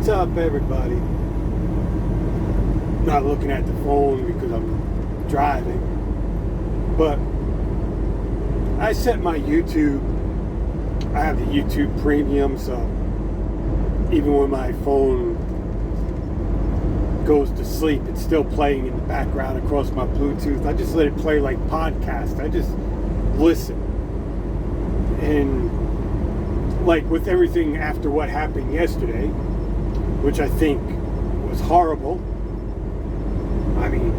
What's up, everybody? Not looking at the phone because I'm driving, but I set my YouTube. I have the YouTube Premium, so even when my phone goes to sleep, it's still playing in the background across my Bluetooth. I just let it play like podcast. I just listen. And like with everything after what happened yesterday, which I think was horrible. I mean,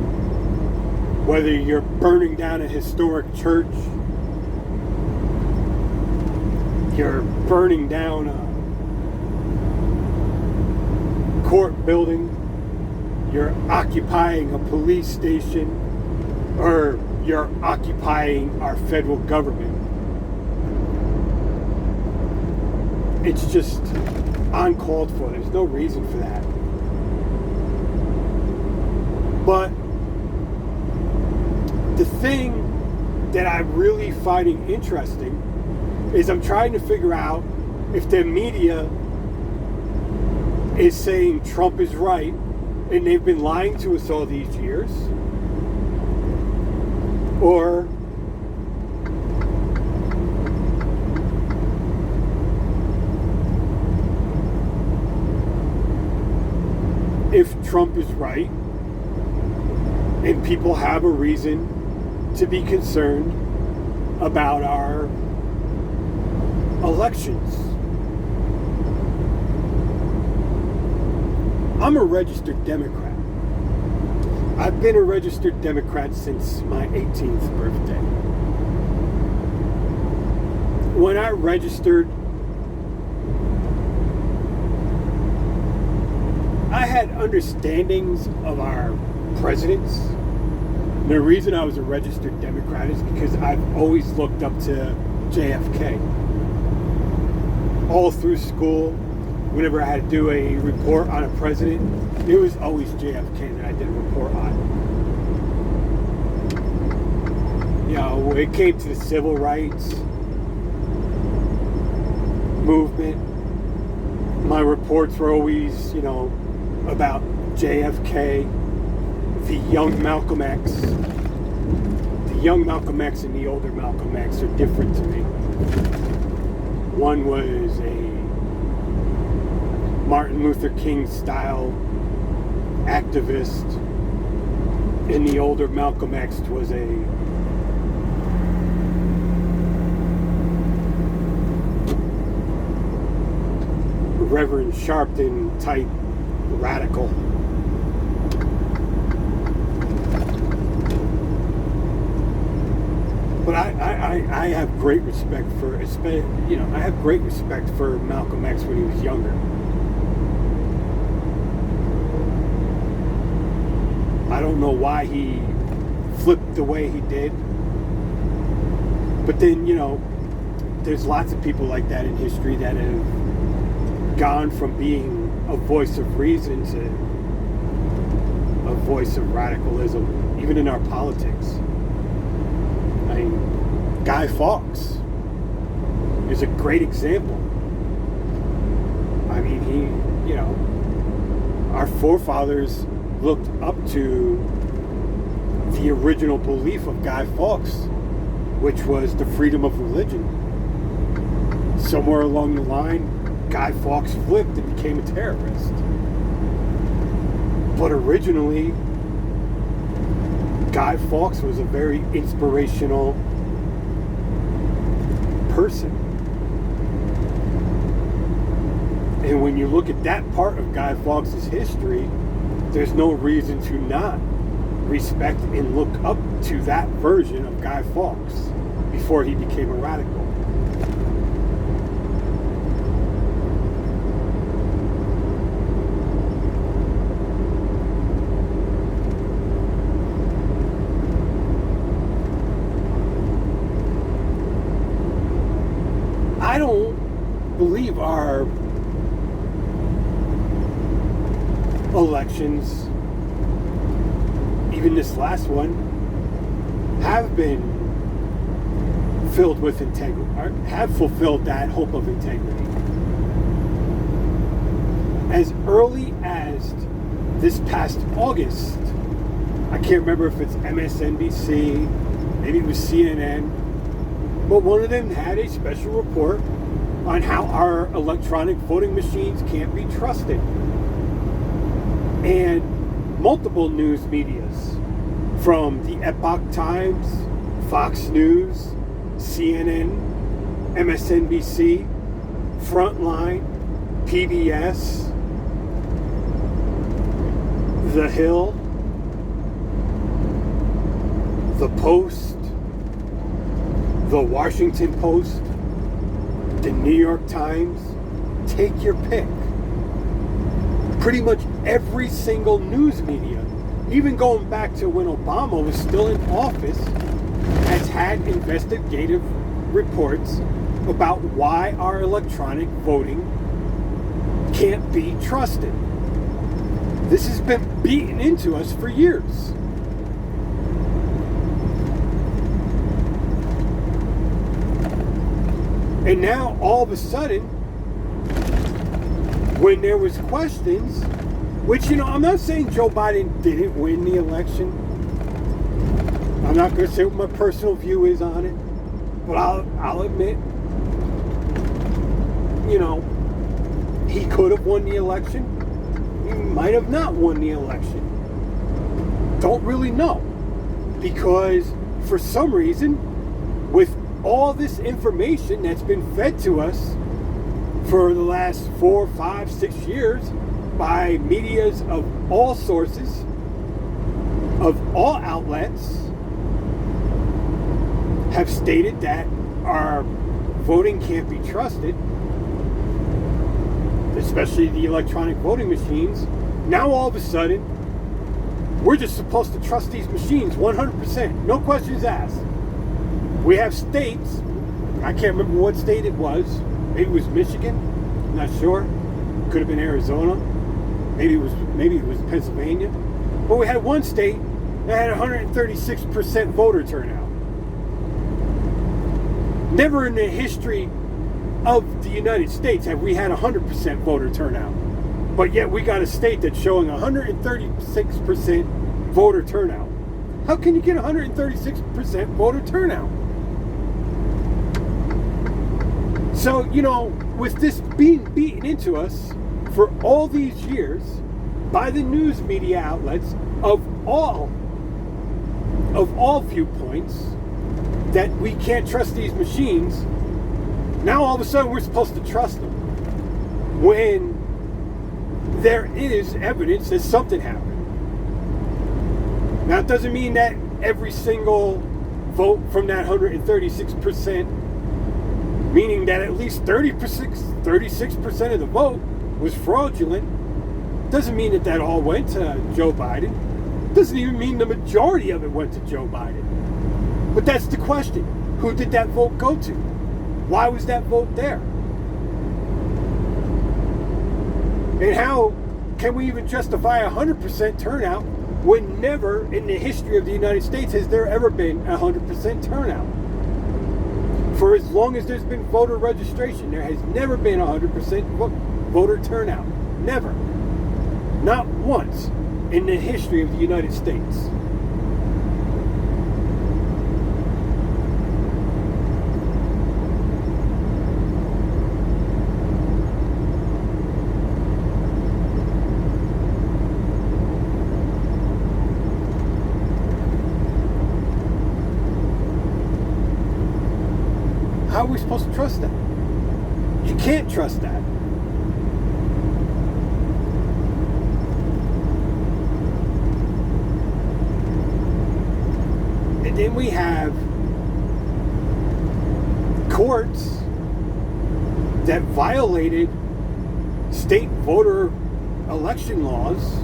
whether you're burning down a historic church, you're burning down a court building, you're occupying a police station, or you're occupying our federal government. It's just uncalled for. There's no reason for that. But the thing that I'm really finding interesting is I'm trying to figure out if the media is saying Trump is right and they've been lying to us all these years, or if Trump is right and people have a reason to be concerned about our elections. I'm a registered Democrat. I've been a registered Democrat since my 18th birthday. When I registered, I had understandings of our presidents. The reason I was a registered Democrat is because I've always looked up to JFK. All through school, whenever I had to do a report on a president, it was always JFK that I did a report on. You know, when it came to the civil rights movement, my reports were always, about JFK, the young Malcolm X. The young Malcolm X and the older Malcolm X are different to me. One was a Martin Luther King style activist, and the older Malcolm X was a Reverend Sharpton type radical. But I have great respect for, I have great respect for Malcolm X when he was younger. I don't know why he flipped the way he did. But then, there's lots of people like that in history that have gone from being a voice of reason to a voice of radicalism, even in our politics. I mean, Guy Fawkes is a great example. I mean, our forefathers looked up to the original belief of Guy Fawkes, which was the freedom of religion. Somewhere along the line, Guy Fawkes flipped and became a terrorist. But originally, Guy Fawkes was a very inspirational person. And when you look at that part of Guy Fawkes' history, there's no reason to not respect and look up to that version of Guy Fawkes before he became a radical. I don't believe our elections, even this last one, have been filled with integrity, have fulfilled that hope of integrity. as early as this past August. I can't remember if it's MSNBC, maybe it was CNN, but one of them had a special report on how our electronic voting machines can't be trusted. And multiple news medias, from the Epoch Times, Fox News, CNN, MSNBC, Frontline, PBS, The Hill, The Post, The Washington Post, The New York Times, take your pick. Pretty much every single news media, even going back to when Obama was still in office, has had investigative reports about why our electronic voting can't be trusted. This has been beaten into us for years. And now, all of a sudden, when there was questions, which, I'm not saying Joe Biden didn't win the election. I'm not going to say what my personal view is on it, but I'll admit, he could have won the election. He might have not won the election. Don't really know, because for some reason, with all this information that's been fed to us for the last 4, 5, 6 years by medias of all sources, of all outlets, have stated that our voting can't be trusted, especially the electronic voting machines. Now all of a sudden, we're just supposed to trust these machines 100%, no questions asked. We have states, I can't remember what state it was, maybe it was Michigan, I'm not sure, could have been Arizona, maybe it was Pennsylvania, but we had one state that had 136% voter turnout. Never in the history of the United States have we had 100% voter turnout, but yet we got a state that's showing 136% voter turnout. How can you get 136% voter turnout? So, with this being beaten into us for all these years by the news media outlets of all viewpoints, that we can't trust these machines, now all of a sudden we're supposed to trust them when there is evidence that something happened. Now, it doesn't mean that every single vote from that 136%, meaning that at least 36% of the vote was fraudulent, doesn't mean that all went to Joe Biden. Doesn't even mean the majority of it went to Joe Biden. But that's the question. Who did that vote go to? Why was that vote there? And how can we even justify 100% turnout when never in the history of the United States has there ever been 100% turnout? For as long as there's been voter registration, there has never been 100% voter turnout. Never. Not once in the history of the United States. How are we supposed to trust that? You can't trust that. And then we have courts that violated state voter election laws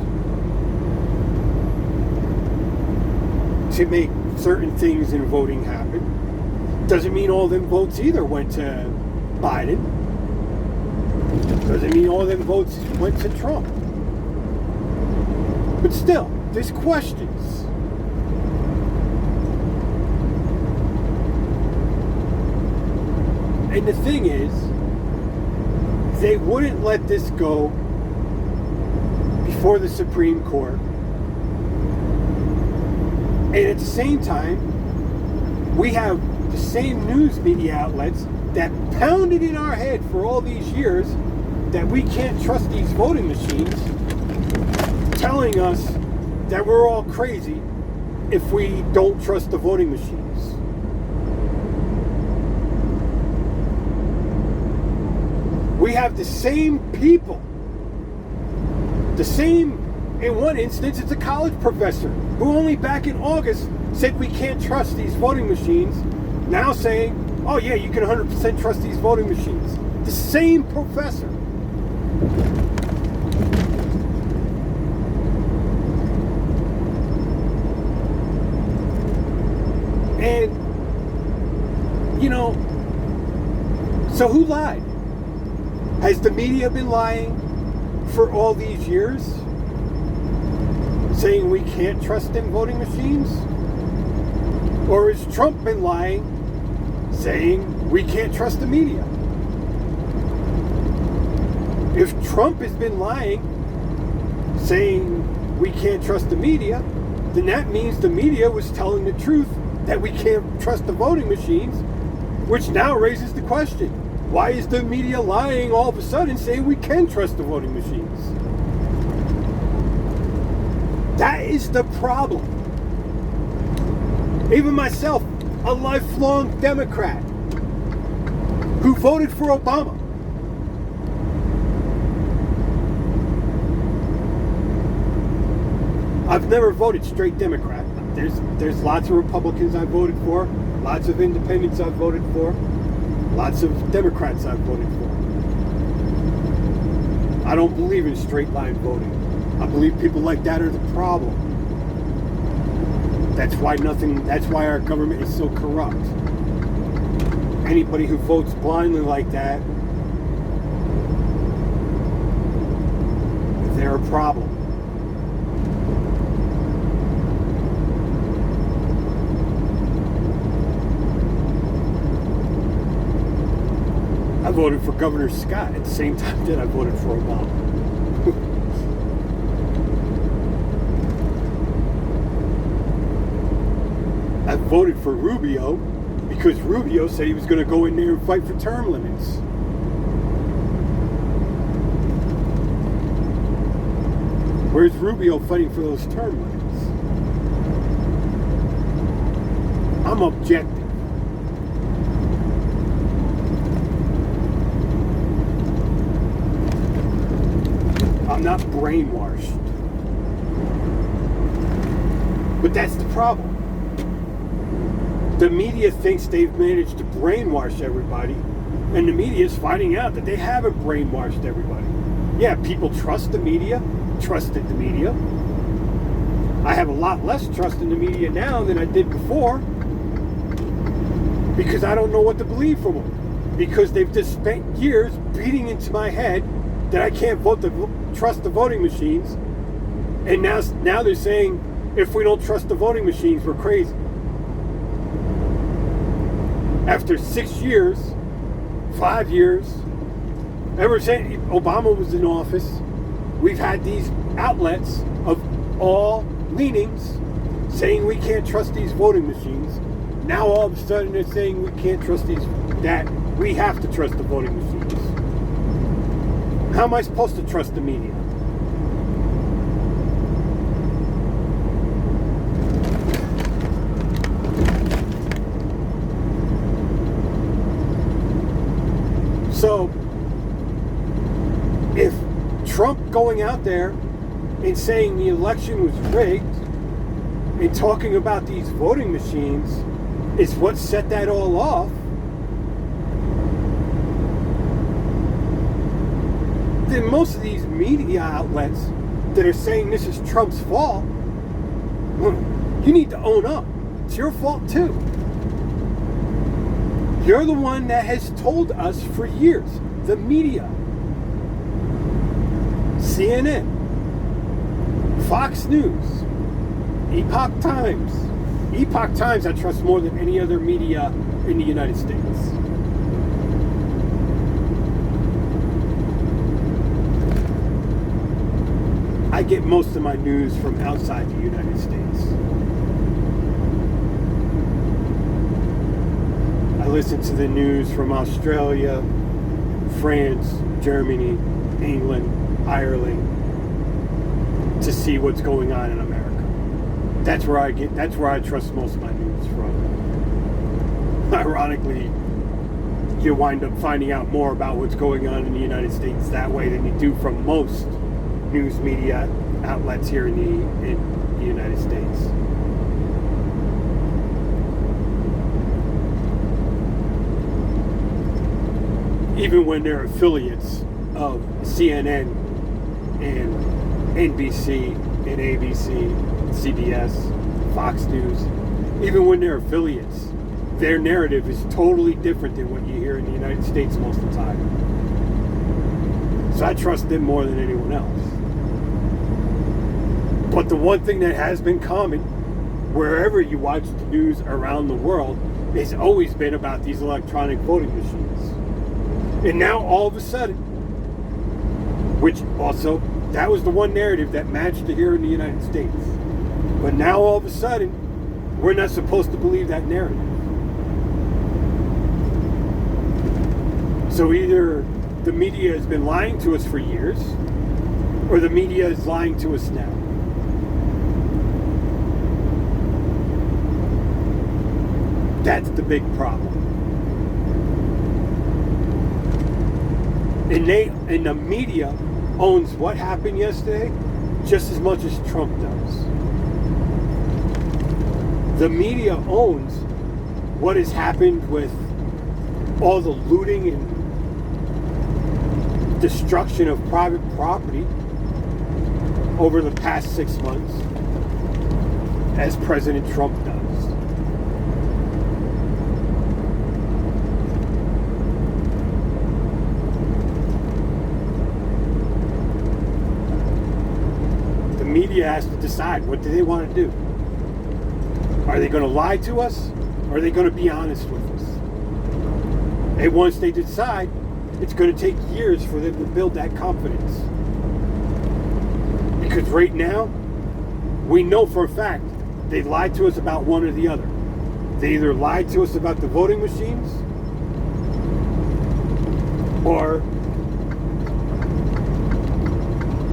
to make certain things in voting happen. Doesn't mean all them votes either went to Biden. Doesn't mean all them votes went to Trump. But still, there's questions. And the thing is, they wouldn't let this go before the Supreme Court. And at the same time, we have the same news media outlets that pounded in our head for all these years that we can't trust these voting machines, telling us that we're all crazy if we don't trust the voting machines. We have the same people, in one instance, it's a college professor who only back in August said we can't trust these voting machines, now saying, oh yeah, you can 100% trust these voting machines. The same professor. And, so who lied? Has the media been lying for all these years? Saying we can't trust in voting machines? Or has Trump been lying, saying we can't trust the media? If Trump has been lying, saying we can't trust the media, then that means the media was telling the truth that we can't trust the voting machines, which now raises the question, why is the media lying all of a sudden saying we can trust the voting machines? That is the problem. Even myself, a lifelong Democrat who voted for Obama, I've never voted straight Democrat. There's lots of Republicans I've voted for, lots of independents I've voted for, lots of Democrats I've voted for. I don't believe in straight line voting. I believe people like that are the problem. That's why our government is so corrupt. Anybody who votes blindly like that, they're a problem. I voted for Governor Scott at the same time that I voted for Obama. I voted for Rubio because Rubio said he was going to go in there and fight for term limits. Where's Rubio fighting for those term limits? I'm objective. I'm not brainwashed. But that's the problem. The media thinks they've managed to brainwash everybody, and the media is finding out that they haven't brainwashed everybody. Yeah, people trusted the media. I have a lot less trust in the media now than I did before because I don't know what to believe from them. Because they've just spent years beating into my head that I can't trust the voting machines, and now they're saying if we don't trust the voting machines, we're crazy. After 6 years, 5 years, ever since Obama was in office, we've had these outlets of all leanings saying we can't trust these voting machines. Now all of a sudden they're saying we can't trust that we have to trust the voting machines. How am I supposed to trust the media? So, if Trump going out there and saying the election was rigged and talking about these voting machines is what set that all off, then most of these media outlets that are saying this is Trump's fault, you need to own up. It's your fault too. You're the one that has told us for years, the media, CNN, Fox News, Epoch Times. Epoch Times I trust more than any other media in the United States. I get most of my news from outside the United States. I listen to the news from Australia, France, Germany, England, Ireland, to see what's going on in America. That's where I trust most of my news from. Ironically, you wind up finding out more about what's going on in the United States that way than you do from most news media outlets here in the United States. Even when they're affiliates of CNN and NBC and ABC, CBS, Fox News, even when they're affiliates, their narrative is totally different than what you hear in the United States most of the time. So I trust them more than anyone else. But the one thing that has been common, wherever you watch the news around the world, has always been about these electronic voting machines. And now all of a sudden, which also, that was the one narrative that matched it here in the United States. But now all of a sudden, we're not supposed to believe that narrative. So either the media has been lying to us for years, or the media is lying to us now. That's the big problem. And the media owns what happened yesterday just as much as Trump does. The media owns what has happened with all the looting and destruction of private property over the past 6 months, as President Trump does. The media has to decide, what do they want to do? Are they going to lie to us, or are they going to be honest with us? And once they decide, it's going to take years for them to build that confidence. Because right now, we know for a fact they lied to us about one or the other. They either lied to us about the voting machines, or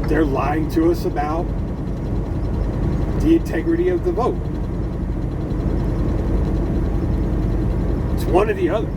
they're lying to us about the integrity of the vote. It's one or the other.